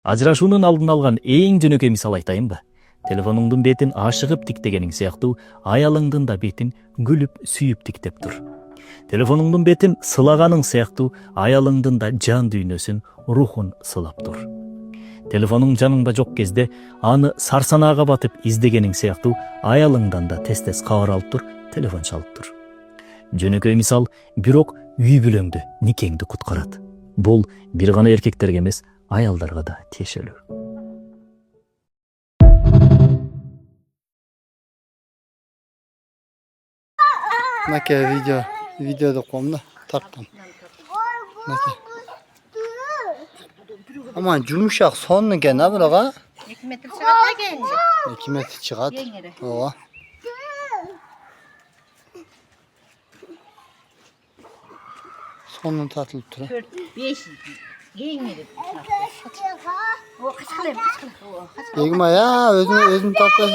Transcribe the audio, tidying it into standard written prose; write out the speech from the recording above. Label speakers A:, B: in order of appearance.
A: Ажырашуунун алдын алган эң жөнөкөй мисал айтайынбы? Телефонуңдун бетин ашыгып тиктегениң сыяктуу аялыңдын да бетин күлүп сүйүп тиктеп тур. Телефонуңдун бетин сылаганың сыяктуу аялыңдын да жан дүйнөсүн, рухун сылап тур. Телефонуң жаныңда жок кезде аны сарсанаага батып издегениң сыяктуу аялыңдан да тез-тез кабар алып тур, телефон чалып тур. Жөнөкөй мисал, бирок үй бүлөңдү, никеңди куткарат. Бул бир гана эркектерге эмес, аялдарга да тиешелүү.
B: Nake videoda koyayım da taktım. Nake. Aman yumuşak sonunu gene bırak.
C: 2 metre çıkart da kendi.
B: 2 metre çıkart.
C: Yengere.
B: Oha. Sonunu tatılıp dur.
C: 4, 5. Yengere. O kaç kalem.
B: Begüm ya özünü tatlı.